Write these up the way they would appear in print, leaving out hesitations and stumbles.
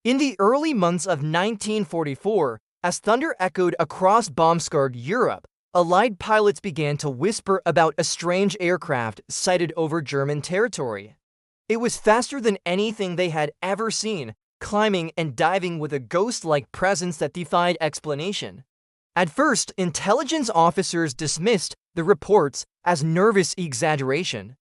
In the early months of 1944, as thunder echoed across bomb-scarred Europe, Allied pilots began to whisper about a strange aircraft sighted over German territory. It was faster than anything they had ever seen, climbing and diving with a ghost-like presence that defied explanation. At first, intelligence officers dismissed the reports as nervous exaggeration.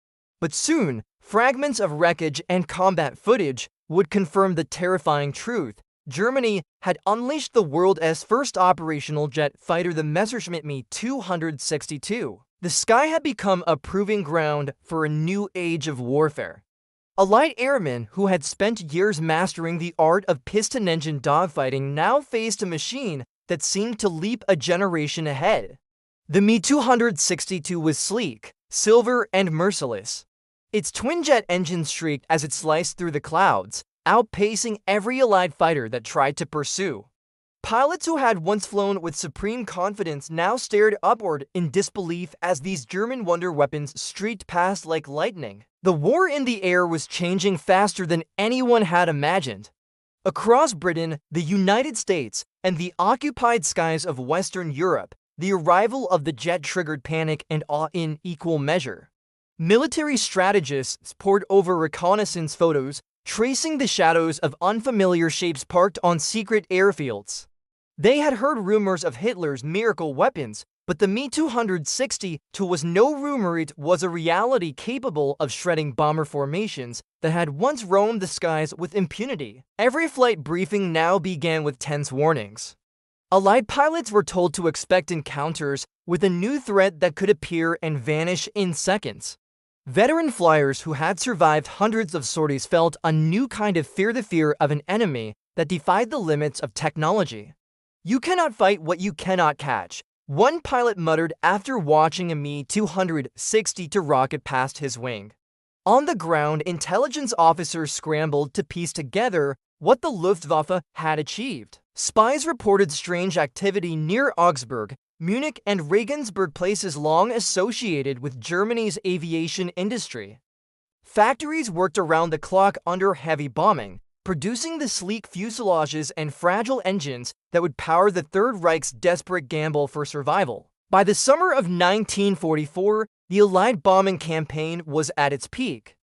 But soon, fragments of wreckage and combat footage would confirm the terrifying truth. Germany had unleashed the world's first operational jet fighter, the Messerschmitt Me 262. The sky had become a proving ground for a new age of warfare. Allied airmen who had spent years mastering the art of piston-engine dogfighting now faced a machine that seemed to leap a generation ahead. The Me 262 was sleek, silver, and merciless. Its twin-jet engine shrieked as it sliced through the clouds, outpacing every Allied fighter that tried to pursue. Pilots who had once flown with supreme confidence now stared upward in disbelief as these German wonder weapons streaked past like lightning. The war in the air was changing faster than anyone had imagined. Across Britain, the United States, and the occupied skies of Western Europe, the arrival of the jet triggered panic and awe in equal measure. Military strategists pored over reconnaissance photos, tracing the shadows of unfamiliar shapes parked on secret airfields. They had heard rumors of Hitler's miracle weapons, but the Me 262 was no rumor, it was a reality capable of shredding bomber formations that had once roamed the skies with impunity. Every flight briefing now began with tense warnings. Allied pilots were told to expect encounters with a new threat that could appear and vanish in seconds. Veteran flyers who had survived hundreds of sorties felt a new kind of fear, the fear of an enemy that defied the limits of technology. "You cannot fight what you cannot catch," one pilot muttered after watching a Me 262 rocket past his wing. On the ground, intelligence officers scrambled to piece together what the Luftwaffe had achieved. Spies reported strange activity near Augsburg, Munich, and Regensburg, places long associated with Germany's aviation industry. Factories worked around the clock under heavy bombing, producing the sleek fuselages and fragile engines that would power the Third Reich's desperate gamble for survival. By the summer of 1944, the Allied bombing campaign was at its peak.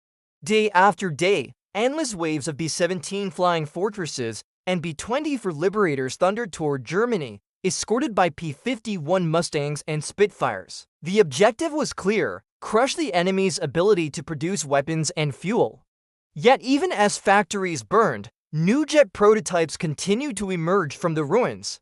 Day after day, endless waves of B-17 flying fortresses and B-20 for liberators thundered toward Germany, escorted by P-51 Mustangs and Spitfires. The objective was clear: crush the enemy's ability to produce weapons and fuel. Yet even as factories burned, new jet prototypes continued to emerge from the ruins.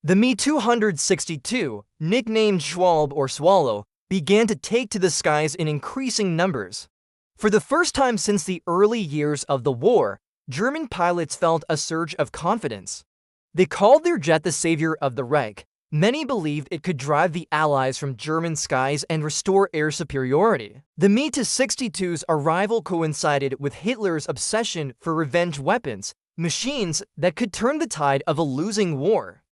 The Me 262, nicknamed Schwalbe or Swallow, began to take to the skies in increasing numbers. For the first time since the early years of the war, German pilots felt a surge of confidence. They called their jet the savior of the Reich. Many believed it could drive the Allies from German skies and restore air superiority. The Me 262's arrival coincided with Hitler's obsession for revenge weapons, machines that could turn the tide of a losing war.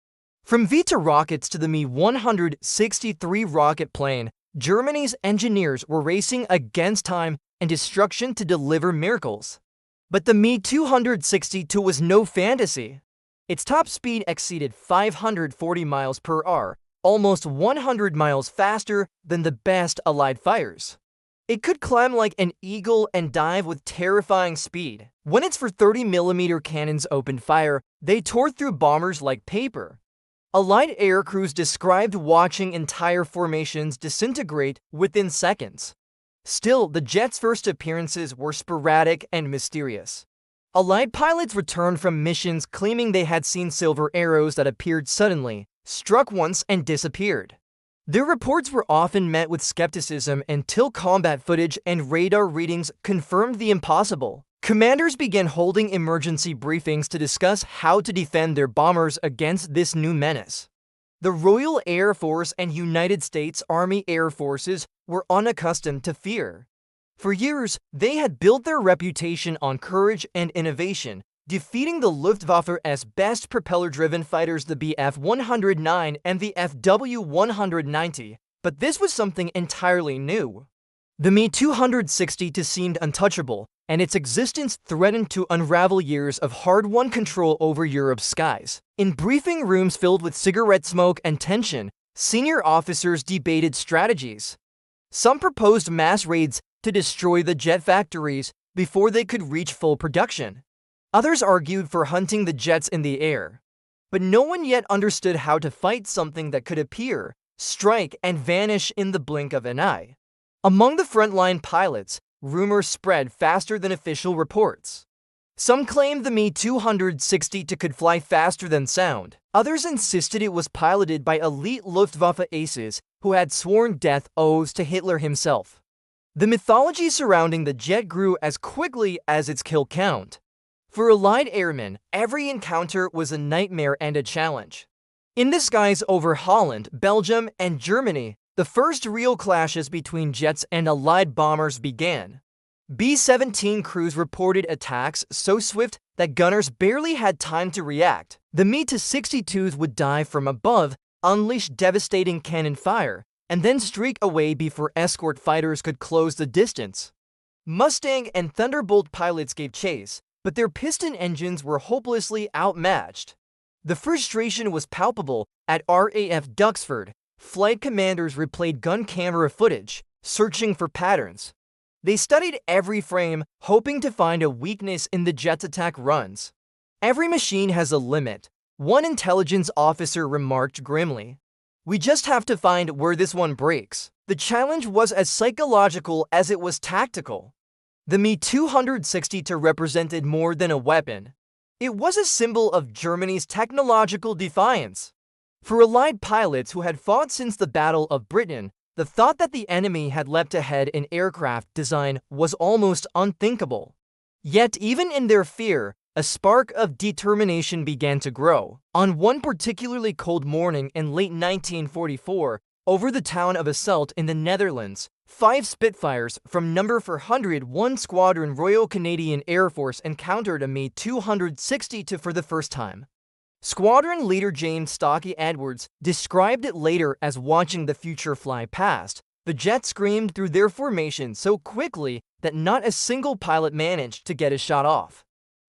From V-2 rockets to the Me 163 rocket plane, Germany's engineers were racing against time and destruction to deliver miracles. But the Me 262 was no fantasy. Its top speed exceeded 540 miles per hour, almost 100 miles faster than the best Allied fighters. It could climb like an eagle and dive with terrifying speed. When its 30mm cannons opened fire, they tore through bombers like paper. Allied air crews described watching entire formations disintegrate within seconds. Still, the jet's first appearances were sporadic and mysterious. Allied pilots returned from missions claiming they had seen silver arrows that appeared suddenly, struck once, and disappeared. Their reports were often met with skepticism until combat footage and radar readings confirmed the impossible. Commanders began holding emergency briefings to discuss how to defend their bombers against this new menace. The Royal Air Force and United States Army Air Forces were unaccustomed to fear. For years, they had built their reputation on courage and innovation, defeating the Luftwaffe's best propeller-driven fighters, the Bf-109 and the FW-190, but this was something entirely new. The Me 262 seemed untouchable, and its existence threatened to unravel years of hard-won control over Europe's skies. In briefing rooms filled with cigarette smoke and tension, senior officers debated strategies. Some proposed mass raids to destroy the jet factories before they could reach full production. Others argued for hunting the jets in the air. But no one yet understood how to fight something that could appear, strike, and vanish in the blink of an eye. Among the frontline pilots, rumors spread faster than official reports. Some claimed the Me-260 could fly faster than sound. Others insisted it was piloted by elite Luftwaffe aces who had sworn death oaths to Hitler himself. The mythology surrounding the jet grew as quickly as its kill count. For Allied airmen, every encounter was a nightmare and a challenge. In the skies over Holland, Belgium, and Germany, the first real clashes between jets and Allied bombers began. B-17 crews reported attacks so swift that gunners barely had time to react. The Me-62s would dive from above, unleash devastating cannon fire, and then streak away before escort fighters could close the distance. Mustang and Thunderbolt pilots gave chase, but their piston engines were hopelessly outmatched. The frustration was palpable at RAF Duxford. Flight commanders replayed gun camera footage, searching for patterns. They studied every frame, hoping to find a weakness in the jet's attack runs. "Every machine has a limit," one intelligence officer remarked grimly. "We just have to find where this one breaks." The challenge was as psychological as it was tactical. The Me-260 represented more than a weapon. It was a symbol of Germany's technological defiance. For Allied pilots who had fought since the Battle of Britain, the thought that the enemy had leapt ahead in aircraft design was almost unthinkable. Yet even in their fear, a spark of determination began to grow. On one particularly cold morning in late 1944, over the town of Asselt in the Netherlands, 5 Spitfires from No. 401 Squadron Royal Canadian Air Force encountered a Me-260 for the first time. Squadron leader James Stocky Edwards described it later as watching the future fly past. The jet screamed through their formation so quickly that not a single pilot managed to get a shot off.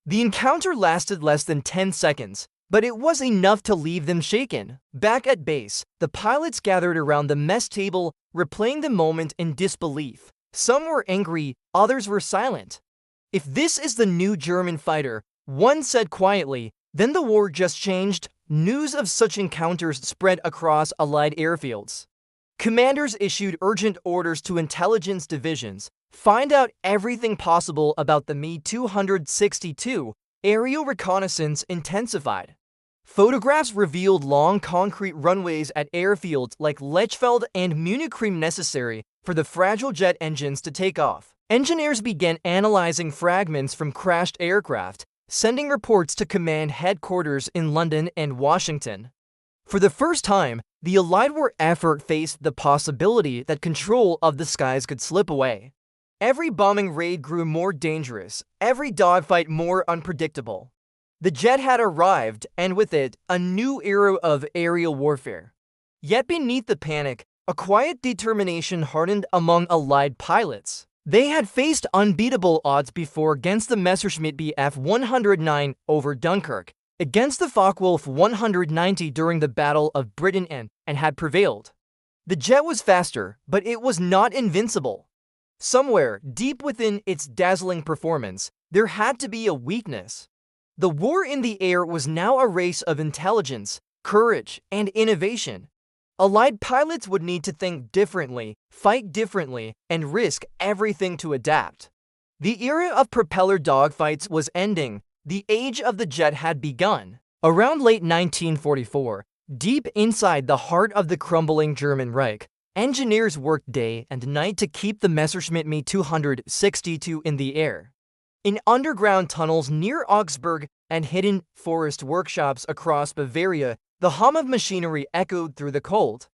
The encounter lasted less than 10 seconds, but it was enough to leave them shaken. Back at base, the pilots gathered around the mess table, replaying the moment in disbelief. Some were angry, others were silent. "If this is the new German fighter," one said quietly, "then the war just changed." News of such encounters spread across Allied airfields. Commanders issued urgent orders to intelligence divisions: find out everything possible about the Me-262. Aerial reconnaissance intensified. Photographs revealed long concrete runways at airfields like Lechfeld and Munich necessary for the fragile jet engines to take off. Engineers began analyzing fragments from crashed aircraft, sending reports to command headquarters in London and Washington. For the first time, the Allied war effort faced the possibility that control of the skies could slip away. Every bombing raid grew more dangerous, every dogfight more unpredictable. The jet had arrived, and with it, a new era of aerial warfare. Yet beneath the panic, a quiet determination hardened among Allied pilots. They had faced unbeatable odds before against the Messerschmitt Bf 109 over Dunkirk, against the Focke-Wulf 190 during the Battle of Britain and had prevailed. The jet was faster, but it was not invincible. Somewhere, deep within its dazzling performance, there had to be a weakness. The war in the air was now a race of intelligence, courage, and innovation. Allied pilots would need to think differently, fight differently, and risk everything to adapt. The era of propeller dogfights was ending. The age of the jet had begun. Around late 1944, deep inside the heart of the crumbling German Reich, engineers worked day and night to keep the Messerschmitt Me-262 in the air. In underground tunnels near Augsburg and hidden forest workshops across Bavaria, the hum of machinery echoed through the cold.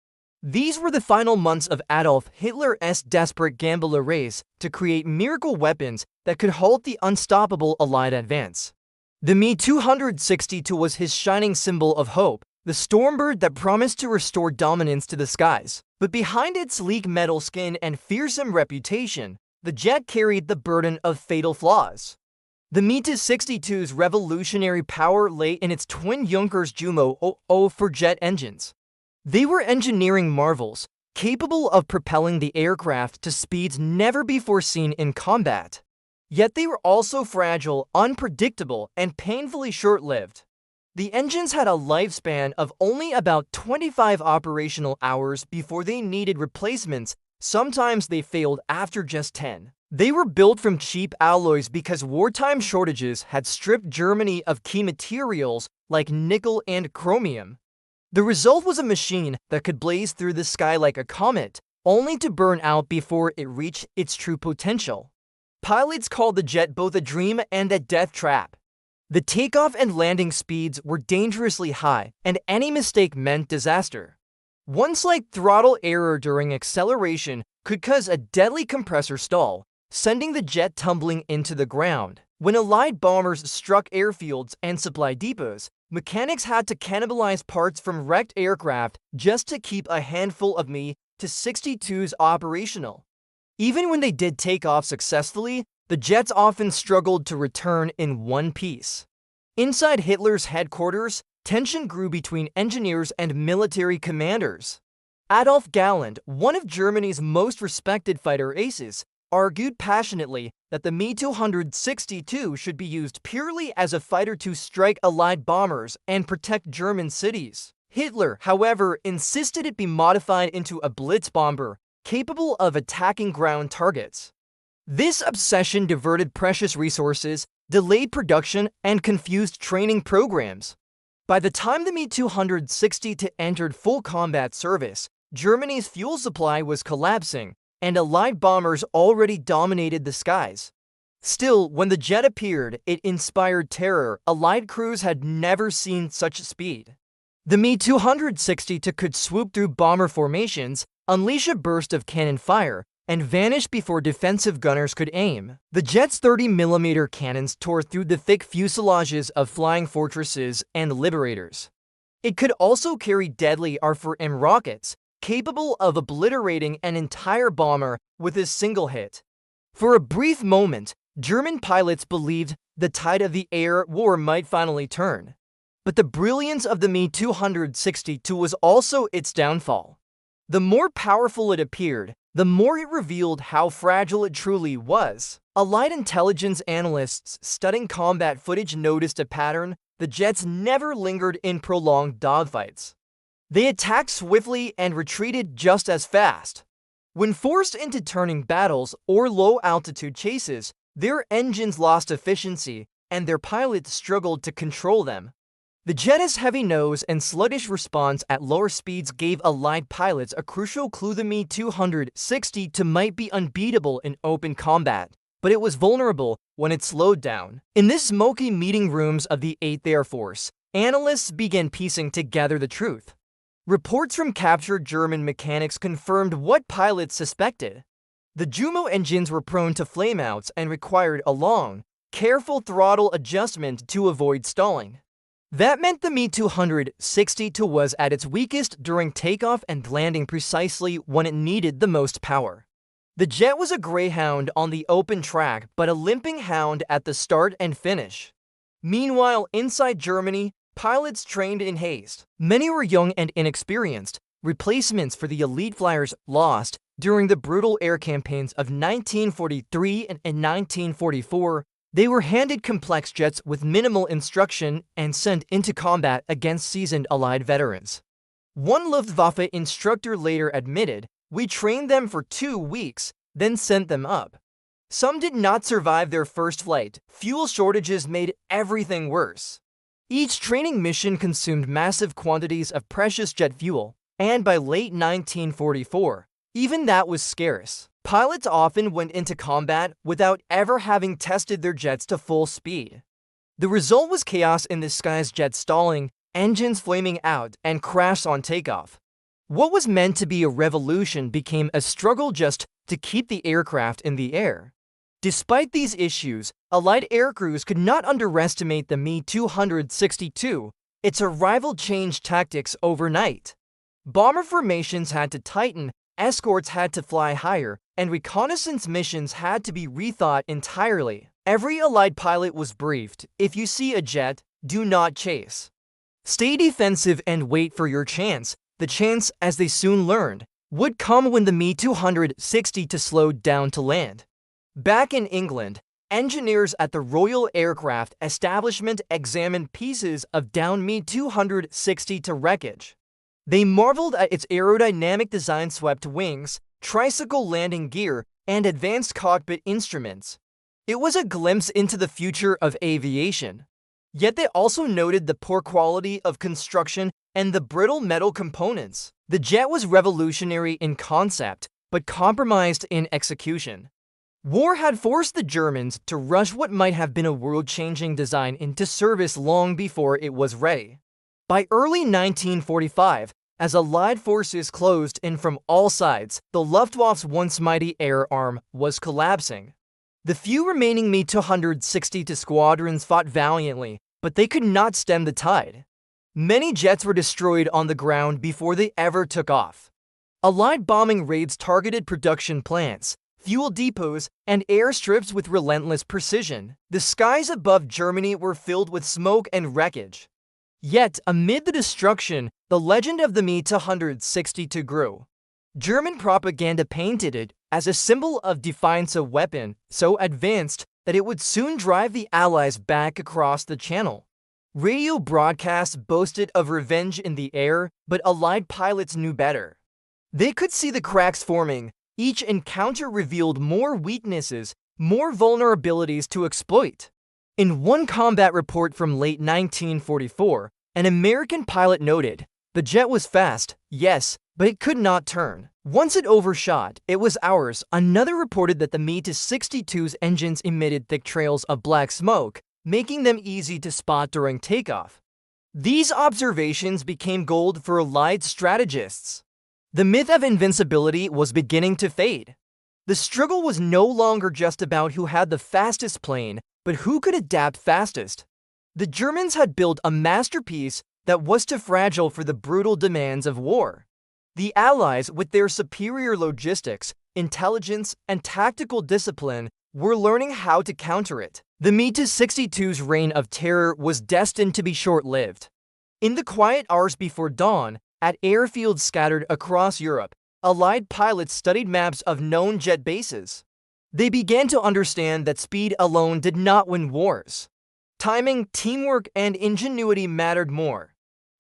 These were the final months of Adolf Hitler's desperate gambler race to create miracle weapons that could halt the unstoppable Allied advance. The Me-262 was his shining symbol of hope, the stormbird that promised to restore dominance to the skies. But behind its sleek metal skin and fearsome reputation, the jet carried the burden of fatal flaws. The Mi-62's revolutionary power lay in its twin Junkers Jumo-00 jet engines. They were engineering marvels, capable of propelling the aircraft to speeds never before seen in combat. Yet they were also fragile, unpredictable, and painfully short-lived. The engines had a lifespan of only about 25 operational hours before they needed replacements. Sometimes they failed after just 10. They were built from cheap alloys because wartime shortages had stripped Germany of key materials like nickel and chromium. The result was a machine that could blaze through the sky like a comet, only to burn out before it reached its true potential. Pilots called the jet both a dream and a death trap. The takeoff and landing speeds were dangerously high, and any mistake meant disaster. One slight throttle error during acceleration could cause a deadly compressor stall, sending the jet tumbling into the ground. When Allied bombers struck airfields and supply depots, mechanics had to cannibalize parts from wrecked aircraft just to keep a handful of Mi-62s operational. Even when they did take off successfully, the jets often struggled to return in one piece. Inside Hitler's headquarters, tension grew between engineers and military commanders. Adolf Galland, one of Germany's most respected fighter aces, argued passionately that the Mi-262 should be used purely as a fighter to strike Allied bombers and protect German cities. Hitler, however, insisted it be modified into a blitz bomber, capable of attacking ground targets. This obsession diverted precious resources, delayed production, and confused training programs. By the time the Mi-262 entered full combat service, Germany's fuel supply was collapsing, and Allied bombers already dominated the skies. Still, when the jet appeared, it inspired terror. Allied crews had never seen such speed. The Mi-262 could swoop through bomber formations, unleash a burst of cannon fire, and vanish before defensive gunners could aim. The jet's 30mm cannons tore through the thick fuselages of flying fortresses and liberators. It could also carry deadly RFM rockets, capable of obliterating an entire bomber with a single hit. For a brief moment, German pilots believed the tide of the air war might finally turn. But the brilliance of the Mi-262 was also its downfall. The more powerful it appeared, the more it revealed how fragile it truly was. Allied intelligence analysts studying combat footage noticed a pattern: the jets never lingered in prolonged dogfights. They attacked swiftly and retreated just as fast. When forced into turning battles or low-altitude chases, their engines lost efficiency, and their pilots struggled to control them. The jet's heavy nose and sluggish response at lower speeds gave Allied pilots a crucial clue: the Mi-262 might be unbeatable in open combat, but it was vulnerable when it slowed down. In the smoky meeting rooms of the 8th Air Force, analysts began piecing together the truth. Reports from captured German mechanics confirmed what pilots suspected. The Jumo engines were prone to flameouts and required a long, careful throttle adjustment to avoid stalling. That meant the Mi-262 was at its weakest during takeoff and landing, precisely when it needed the most power. The jet was a greyhound on the open track, but a limping hound at the start and finish. Meanwhile, inside Germany, pilots trained in haste. Many were young and inexperienced, replacements for the elite flyers lost during the brutal air campaigns of 1943 and 1944. They were handed complex jets with minimal instruction and sent into combat against seasoned Allied veterans. One Luftwaffe instructor later admitted, "We trained them for 2 weeks, then sent them up." Some did not survive their first flight. Fuel shortages made everything worse. Each training mission consumed massive quantities of precious jet fuel, and by late 1944, even that was scarce. Pilots often went into combat without ever having tested their jets to full speed. The result was chaos in the skies: jets stalling, engines flaming out, and crashes on takeoff. What was meant to be a revolution became a struggle just to keep the aircraft in the air. Despite these issues, Allied aircrews could not underestimate the Mi-262. Its arrival changed tactics overnight. Bomber formations had to tighten, escorts had to fly higher, and reconnaissance missions had to be rethought entirely. Every Allied pilot was briefed: if you see a jet, do not chase. Stay defensive and wait for your chance. The chance, as they soon learned, would come when the Me-260 slowed down to land. Back in England, engineers at the Royal Aircraft Establishment examined pieces of downed Me-260 to wreckage. They marveled at its aerodynamic design, swept wings, tricycle landing gear, and advanced cockpit instruments. It was a glimpse into the future of aviation. Yet they also noted the poor quality of construction and the brittle metal components. The jet was revolutionary in concept, but compromised in execution. War had forced the Germans to rush what might have been a world-changing design into service long before it was ready. By early 1945, as Allied forces closed in from all sides, the Luftwaffe's once mighty air arm was collapsing. The few remaining Me-260 squadrons fought valiantly, but they could not stem the tide. Many jets were destroyed on the ground before they ever took off. Allied bombing raids targeted production plants, fuel depots, and airstrips with relentless precision. The skies above Germany were filled with smoke and wreckage. Yet, amid the destruction, the legend of the Me-260 grew. German propaganda painted it as a symbol of defiance, a weapon so advanced that it would soon drive the Allies back across the Channel. Radio broadcasts boasted of revenge in the air, but Allied pilots knew better. They could see the cracks forming. Each encounter revealed more weaknesses, more vulnerabilities to exploit. In one combat report from late 1944, an American pilot noted, "The jet was fast, yes, but it could not turn. Once it overshot, it was ours." Another reported that the Me-262's engines emitted thick trails of black smoke, making them easy to spot during takeoff. These observations became gold for Allied strategists. The myth of invincibility was beginning to fade. The struggle was no longer just about who had the fastest plane, but who could adapt fastest. The Germans had built a masterpiece that was too fragile for the brutal demands of war. The Allies, with their superior logistics, intelligence, and tactical discipline, were learning how to counter it. The Me-262's reign of terror was destined to be short-lived. In the quiet hours before dawn, at airfields scattered across Europe, Allied pilots studied maps of known jet bases. They began to understand that speed alone did not win wars. Timing, teamwork, and ingenuity mattered more.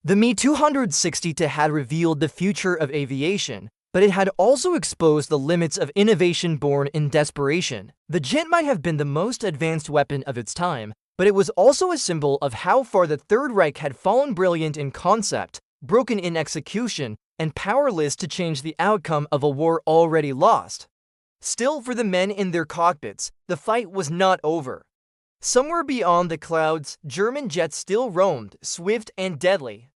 The Me-260 had revealed the future of aviation, but it had also exposed the limits of innovation born in desperation. The jet might have been the most advanced weapon of its time, but it was also a symbol of how far the Third Reich had fallen, brilliant in concept, broken in execution, and powerless to change the outcome of a war already lost. Still, for the men in their cockpits, the fight was not over. Somewhere beyond the clouds, German jets still roamed, swift and deadly.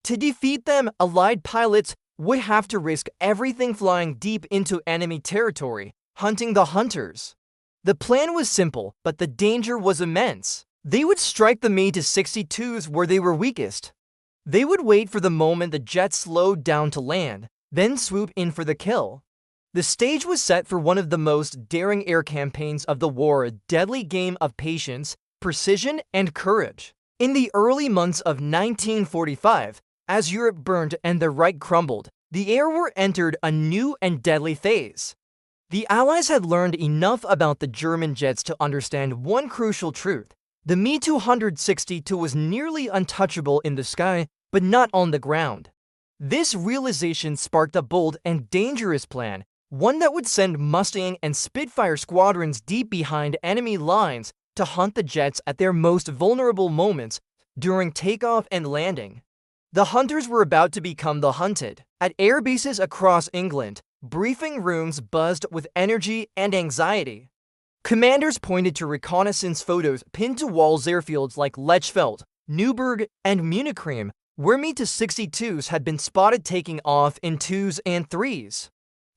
To defeat them, Allied pilots would have to risk everything, flying deep into enemy territory, hunting the hunters. The plan was simple, but the danger was immense. They would strike the Me-262s where they were weakest. They would wait for the moment the jet slowed down to land, then swoop in for the kill. The stage was set for one of the most daring air campaigns of the war, a deadly game of patience, precision, and courage. In the early months of 1945, as Europe burned and the Reich crumbled, the air war entered a new and deadly phase. The Allies had learned enough about the German jets to understand one crucial truth. The Me-260 was nearly untouchable in the sky, but not on the ground. This realization sparked a bold and dangerous plan, one that would send Mustang and Spitfire squadrons deep behind enemy lines to hunt the jets at their most vulnerable moments during takeoff and landing. The hunters were about to become the hunted. At air bases across England, briefing rooms buzzed with energy and anxiety. Commanders pointed to reconnaissance photos pinned to walls, airfields like Lechfeld, Neuburg, and Munich, where Me-262s had been spotted taking off in 2s and 3s.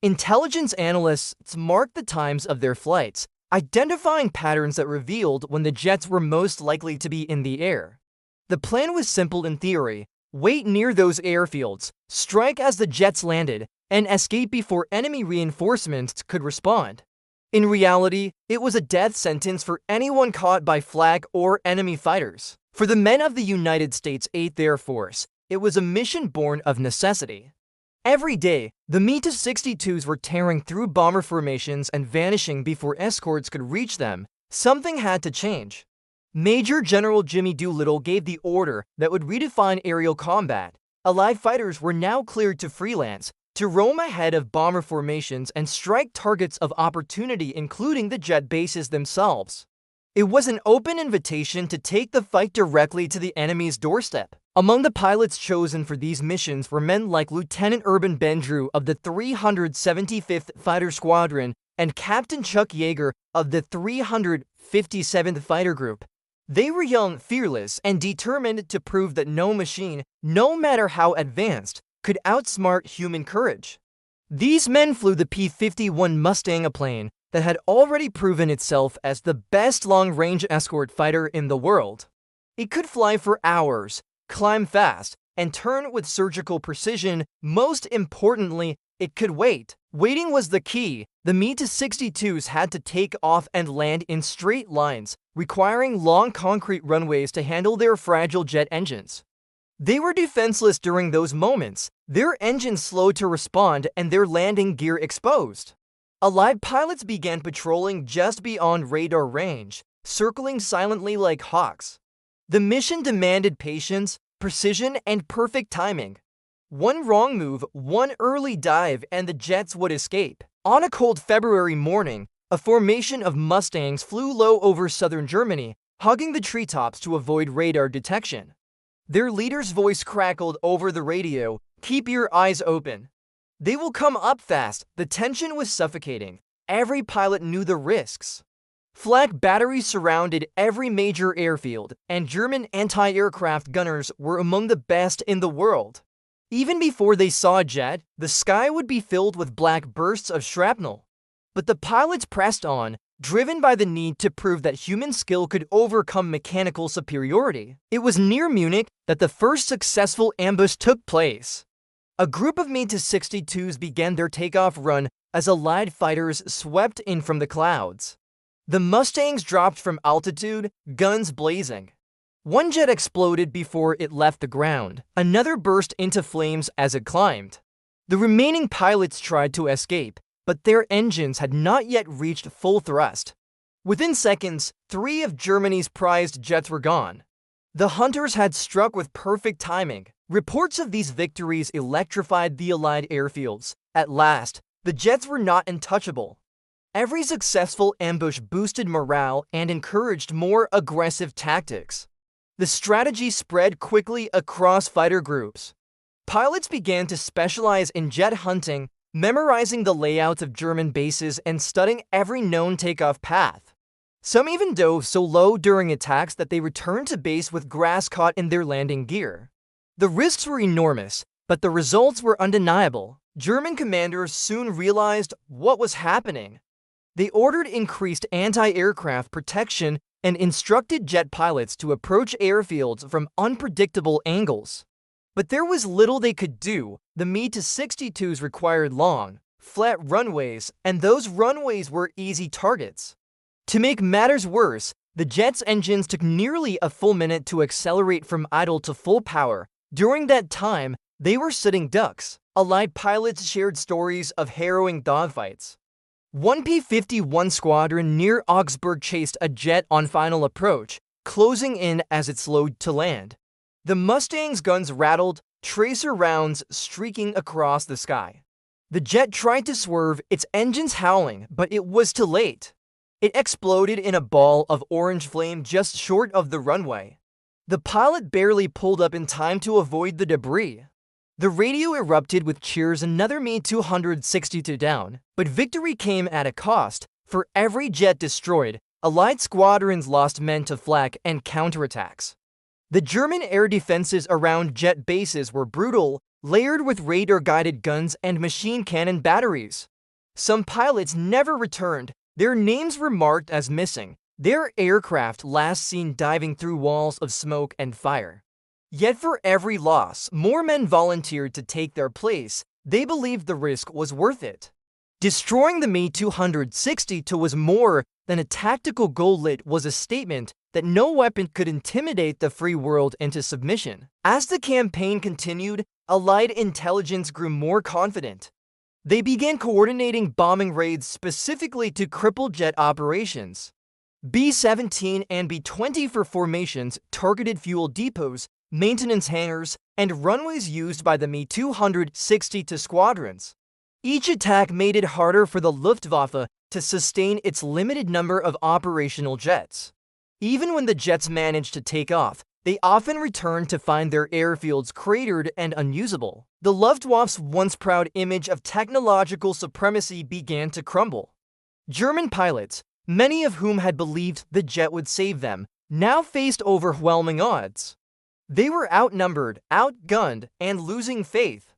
Intelligence analysts marked the times of their flights, identifying patterns that revealed when the jets were most likely to be in the air. The plan was simple in theory: wait near those airfields, strike as the jets landed, and escape before enemy reinforcements could respond. In reality, it was a death sentence for anyone caught by flak or enemy fighters. For the men of the United States 8th Air Force, it was a mission born of necessity. Every day, the Me-62s were tearing through bomber formations and vanishing before escorts could reach them. Something had to change. Major General Jimmy Doolittle gave the order that would redefine aerial combat. Allied fighters were now cleared to freelance, to roam ahead of bomber formations and strike targets of opportunity, including the jet bases themselves. It was an open invitation to take the fight directly to the enemy's doorstep. Among the pilots chosen for these missions were men like Lieutenant Urban Bendrew of the 375th Fighter Squadron and Captain Chuck Yeager of the 357th Fighter Group. They were young, fearless, and determined to prove that no machine, no matter how advanced, could outsmart human courage. These men flew the P-51 Mustang, a plane that had already proven itself as the best long-range escort fighter in the world. It could fly for hours, climb fast, and turn with surgical precision. Most importantly, it could wait. Waiting was the key. The Me-62s had to take off and land in straight lines, requiring long concrete runways to handle their fragile jet engines. They were defenseless during those moments, their engines slow to respond and their landing gear exposed. Allied pilots began patrolling just beyond radar range, circling silently like hawks. The mission demanded patience, precision, and perfect timing. One wrong move, one early dive, and the jets would escape. On a cold February morning, a formation of Mustangs flew low over southern Germany, hugging the treetops to avoid radar detection. Their leader's voice crackled over the radio, "Keep your eyes open. They will come up fast." The tension was suffocating. Every pilot knew the risks. Flak batteries surrounded every major airfield, and German anti-aircraft gunners were among the best in the world. Even before they saw a jet, the sky would be filled with black bursts of shrapnel. But the pilots pressed on, driven by the need to prove that human skill could overcome mechanical superiority. It was near Munich that the first successful ambush took place. A group of Me-62s began their takeoff run as Allied fighters swept in from the clouds. The Mustangs dropped from altitude, guns blazing. One jet exploded before it left the ground. Another burst into flames as it climbed. The remaining pilots tried to escape, but their engines had not yet reached full thrust. Within seconds, 3 of Germany's prized jets were gone. The hunters had struck with perfect timing. Reports of these victories electrified the Allied airfields. At last, the jets were not untouchable. Every successful ambush boosted morale and encouraged more aggressive tactics. The strategy spread quickly across fighter groups. Pilots began to specialize in jet hunting, memorizing the layouts of German bases and studying every known takeoff path. Some even dove so low during attacks that they returned to base with grass caught in their landing gear. The risks were enormous, but the results were undeniable. German commanders soon realized what was happening. They ordered increased anti-aircraft protection and instructed jet pilots to approach airfields from unpredictable angles. But there was little they could do. The Me-62s required long, flat runways, and those runways were easy targets. To make matters worse, the jet's engines took nearly a full minute to accelerate from idle to full power. During that time, they were sitting ducks. Allied pilots shared stories of harrowing dogfights. One P-51 squadron near Augsburg chased a jet on final approach, closing in as it slowed to land. The Mustang's guns rattled, tracer rounds streaking across the sky. The jet tried to swerve, its engines howling, but it was too late. It exploded in a ball of orange flame just short of the runway. The pilot barely pulled up in time to avoid the debris. The radio erupted with cheers, another Me-262 down. But victory came at a cost. For every jet destroyed, Allied squadrons lost men to flak and counterattacks. The German air defenses around jet bases were brutal, layered with radar-guided guns and machine cannon batteries. Some pilots never returned. Their names were marked as missing, their aircraft last seen diving through walls of smoke and fire. Yet for every loss, more men volunteered to take their place. They believed the risk was worth it. Destroying the Mi-262 was more than a tactical goal. It was a statement that no weapon could intimidate the free world into submission. As the campaign continued, Allied intelligence grew more confident. They began coordinating bombing raids specifically to cripple jet operations. B-17 and B-24 formations targeted fuel depots, maintenance hangars, and runways used by the Mi-262 squadrons. Each attack made it harder for the Luftwaffe to sustain its limited number of operational jets. Even when the jets managed to take off, they often returned to find their airfields cratered and unusable. The Luftwaffe's once proud image of technological supremacy began to crumble. German pilots, many of whom had believed the jet would save them, now faced overwhelming odds. They were outnumbered, outgunned, and losing faith.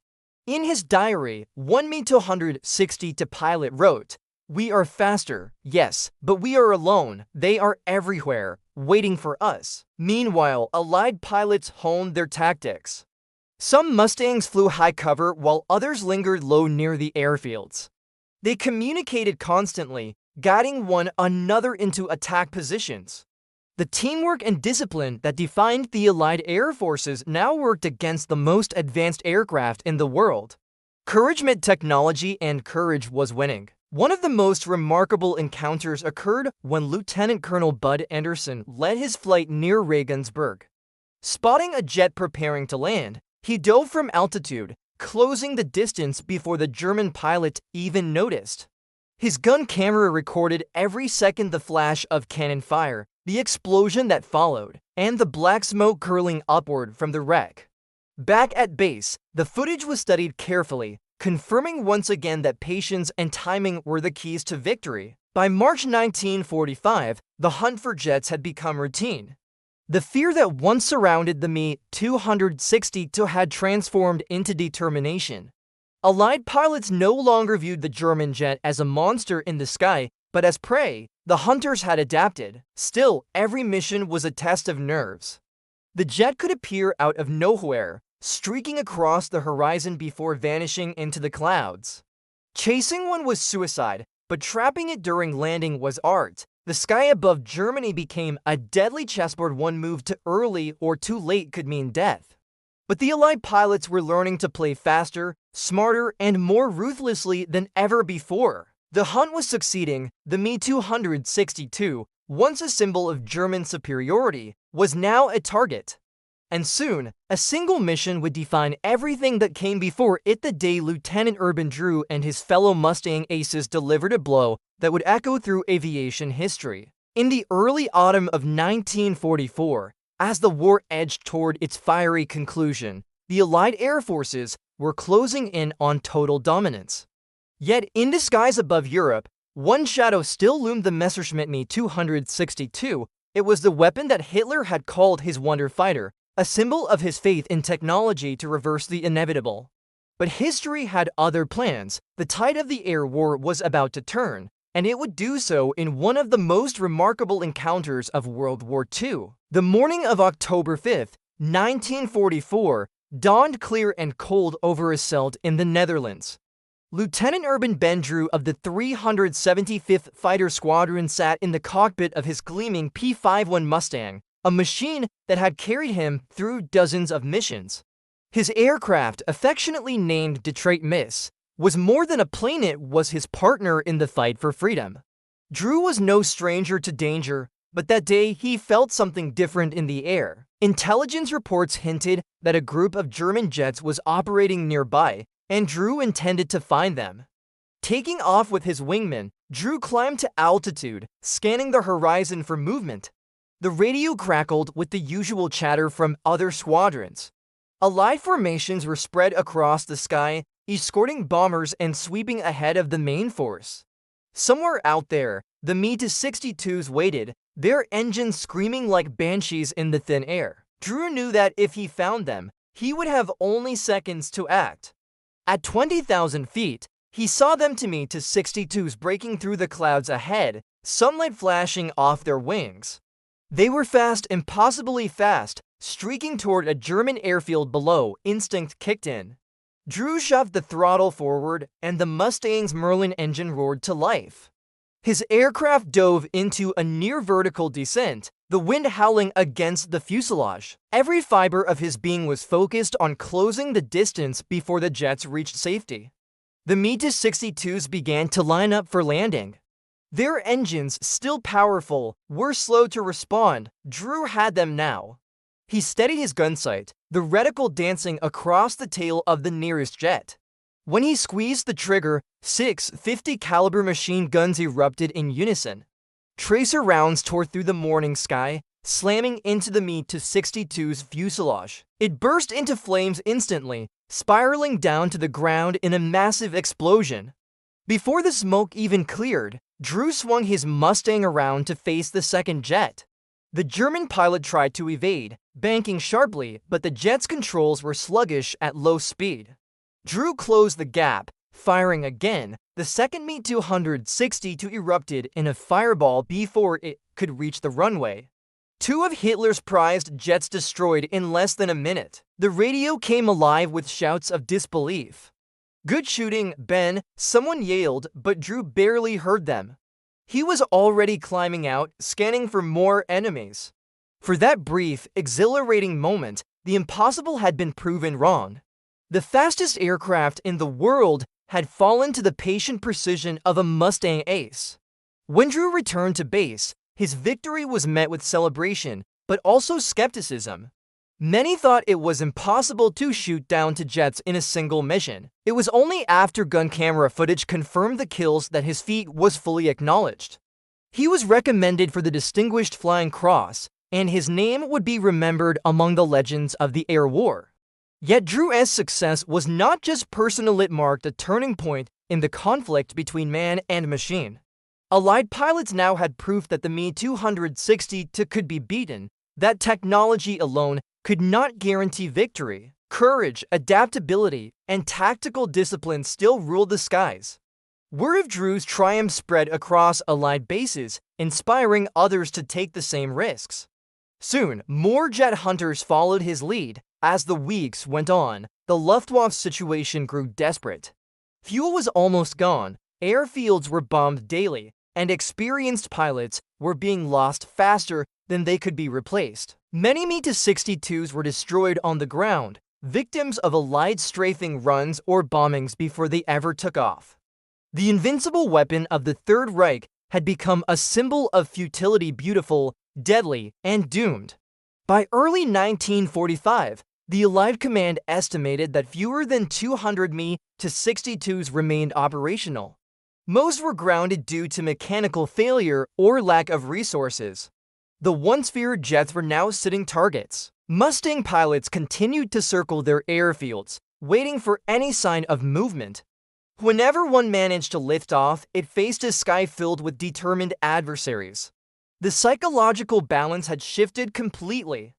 In his diary, one Mi-262 pilot wrote, "We are faster, yes, but we are alone. They are everywhere, waiting for us." Meanwhile, Allied pilots honed their tactics. Some Mustangs flew high cover while others lingered low near the airfields. They communicated constantly, guiding one another into attack positions. The teamwork and discipline that defined the Allied air forces now worked against the most advanced aircraft in the world. Courage met technology, and courage was winning. One of the most remarkable encounters occurred when Lieutenant Colonel Bud Anderson led his flight near Regensburg. Spotting a jet preparing to land, he dove from altitude, closing the distance before the German pilot even noticed. His gun camera recorded every second the flash of cannon fire, the explosion that followed, and the black smoke curling upward from the wreck. Back at base, the footage was studied carefully, confirming once again that patience and timing were the keys to victory. By March 1945, the hunt for jets had become routine. The fear that once surrounded the Mi-262 had transformed into determination. Allied pilots no longer viewed the German jet as a monster in the sky, but as prey. The hunters had adapted. Still, every mission was a test of nerves. The jet could appear out of nowhere, streaking across the horizon before vanishing into the clouds. Chasing one was suicide, but trapping it during landing was art. The sky above Germany became a deadly chessboard. One move too early or too late could mean death. But the Allied pilots were learning to play faster, smarter, and more ruthlessly than ever before. The hunt was succeeding. The Mi-262, once a symbol of German superiority, was now a target. And soon, a single mission would define everything that came before it. The day Lieutenant Urban Drew and his fellow Mustang aces delivered a blow that would echo through aviation history. In the early autumn of 1944, as the war edged toward its fiery conclusion, the Allied air forces were closing in on total dominance. Yet, in the skies above Europe, one shadow still loomed: the Messerschmitt Mi-262. It was the weapon that Hitler had called his wonder fighter, a symbol of his faith in technology to reverse the inevitable. But history had other plans. The tide of the air war was about to turn, and it would do so in one of the most remarkable encounters of World War II. The morning of October 5, 1944, dawned clear and cold over Asselt in the Netherlands. Lieutenant Urban Ben Drew of the 375th Fighter Squadron sat in the cockpit of his gleaming P-51 Mustang, a machine that had carried him through dozens of missions. His aircraft, affectionately named Detroit Miss, was more than a plane. It was his partner in the fight for freedom. Drew was no stranger to danger, but that day he felt something different in the air. Intelligence reports hinted that a group of German jets was operating nearby, and Drew intended to find them. Taking off with his wingman, Drew climbed to altitude, scanning the horizon for movement. The radio crackled with the usual chatter from other squadrons. Allied formations were spread across the sky, escorting bombers and sweeping ahead of the main force. Somewhere out there, the Mi-262s waited, their engines screaming like banshees in the thin air. Drew knew that if he found them, he would have only seconds to act. At 20,000 feet, he saw them. The Mi-262s breaking through the clouds ahead, sunlight flashing off their wings. They were fast, impossibly fast, Streaking toward a German airfield below, instinct kicked in. Drew shoved the throttle forward, and the Mustang's Merlin engine roared to life. His aircraft dove into a near-vertical descent, the wind howling against the fuselage. Every fiber of his being was focused on closing the distance before the jets reached safety. The Me-62s began to line up for landing. Their engines, still powerful, were slow to respond. Drew had them now. He steadied his gun sight, the reticle dancing across the tail of the nearest jet. When he squeezed the trigger, 6 .50-caliber machine guns erupted in unison. Tracer rounds tore through the morning sky, slamming into the Me-62's fuselage. It burst into flames instantly, spiraling down to the ground in a massive explosion. Before the smoke even cleared, Drew swung his Mustang around to face the second jet. The German pilot tried to evade, banking sharply, but the jet's controls were sluggish at low speed. Drew closed the gap, firing again. The second Me-262 erupted in a fireball before it could reach the runway. 2 of Hitler's prized jets destroyed in less than a minute. The radio came alive with shouts of disbelief. "Good shooting, Ben," someone yelled, but Drew barely heard them. He was already climbing out, scanning for more enemies. For that brief, exhilarating moment, the impossible had been proven wrong. The fastest aircraft in the world had fallen to the patient precision of a Mustang ace. When Drew returned to base, his victory was met with celebration, but also skepticism. Many thought it was impossible to shoot down 2 jets in a single mission. It was only after gun camera footage confirmed the kills that his feat was fully acknowledged. He was recommended for the Distinguished Flying Cross, and his name would be remembered among the legends of the air war. Yet Drew's success was not just personal, it marked a turning point in the conflict between man and machine. Allied pilots now had proof that the Me-262 could be beaten. That technology alone could not guarantee victory. Courage, adaptability, and tactical discipline still ruled the skies. Word of Drew's triumph spread across Allied bases, inspiring others to take the same risks. Soon, more jet hunters followed his lead. As the weeks went on, the Luftwaffe situation grew desperate. Fuel was almost gone, airfields were bombed daily, and experienced pilots were being lost faster than they could be replaced. Many Me-62s were destroyed on the ground, victims of Allied strafing runs or bombings before they ever took off. The invincible weapon of the Third Reich had become a symbol of futility, beautiful, deadly, and doomed. By early 1945, the Allied command estimated that fewer than 200 Me-62s remained operational. Most were grounded due to mechanical failure or lack of resources. The once feared jets were now sitting targets. Mustang pilots continued to circle their airfields, waiting for any sign of movement. Whenever one managed to lift off, it faced a sky filled with determined adversaries. The psychological balance had shifted completely.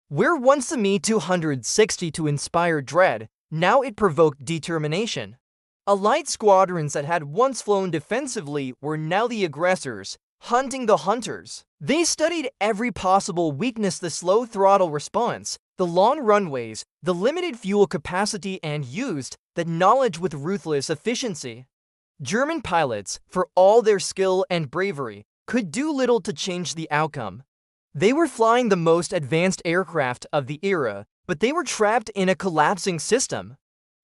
Where once the Me-262 inspired dread, now it provoked determination. Allied squadrons that had once flown defensively were now the aggressors, hunting the hunters. They studied every possible weakness: the slow throttle response, the long runways, the limited fuel capacity, and used that knowledge with ruthless efficiency. German pilots, for all their skill and bravery, could do little to change the outcome. They were flying the most advanced aircraft of the era, but they were trapped in a collapsing system.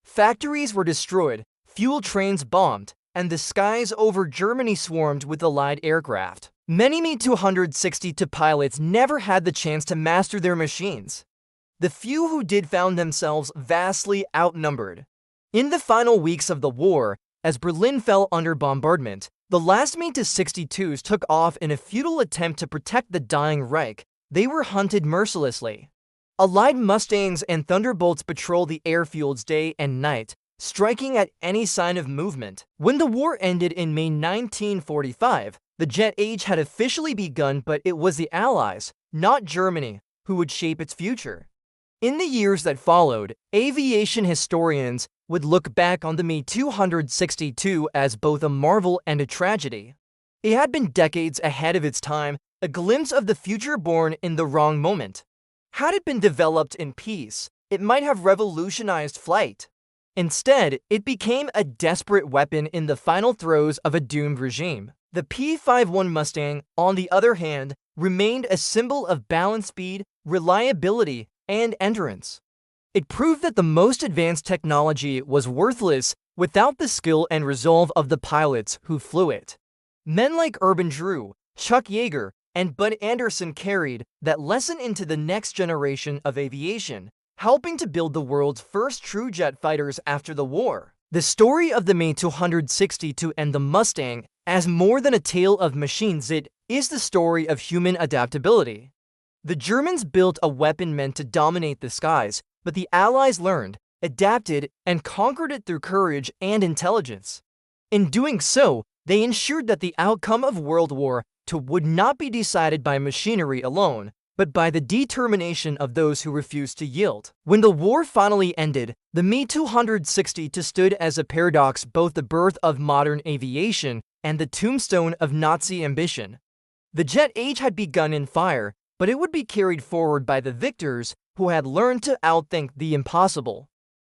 Factories were destroyed, fuel trains bombed, and the skies over Germany swarmed with Allied aircraft. Many Me-262 pilots never had the chance to master their machines. The few who did found themselves vastly outnumbered. In the final weeks of the war, as Berlin fell under bombardment, the last Me-62s took off in a futile attempt to protect the dying Reich. They were hunted mercilessly. Allied Mustangs and Thunderbolts patrolled the airfields day and night, striking at any sign of movement. When the war ended in May 1945, the jet age had officially begun, but it was the Allies, not Germany, who would shape its future. In the years that followed, aviation historians would look back on the Me-262 as both a marvel and a tragedy. It had been decades ahead of its time, a glimpse of the future born in the wrong moment. Had it been developed in peace, it might have revolutionized flight. Instead, it became a desperate weapon in the final throes of a doomed regime. The P-51 Mustang, on the other hand, remained a symbol of balanced speed, reliability, and endurance. It proved that the most advanced technology was worthless without the skill and resolve of the pilots who flew it. Men like Urban Drew, Chuck Yeager, and Bud Anderson carried that lesson into the next generation of aviation, helping to build the world's first true jet fighters after the war. The story of the Me-262 and the Mustang, as more than a tale of machines, it is the story of human adaptability. The Germans built a weapon meant to dominate the skies, but the Allies learned, adapted, and conquered it through courage and intelligence. In doing so, they ensured that the outcome of World War II would not be decided by machinery alone, but by the determination of those who refused to yield. When the war finally ended, the Me-262 stood as a paradox, both the birth of modern aviation and the tombstone of Nazi ambition. The jet age had begun in fire, but it would be carried forward by the victors who had learned to outthink the impossible.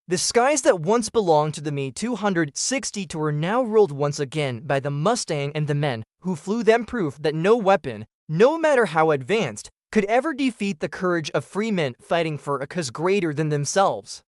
The skies that once belonged to the Me-262 were now ruled once again by the Mustang and the men who flew them, proof that no weapon, no matter how advanced, could ever defeat the courage of free men fighting for a cause greater than themselves.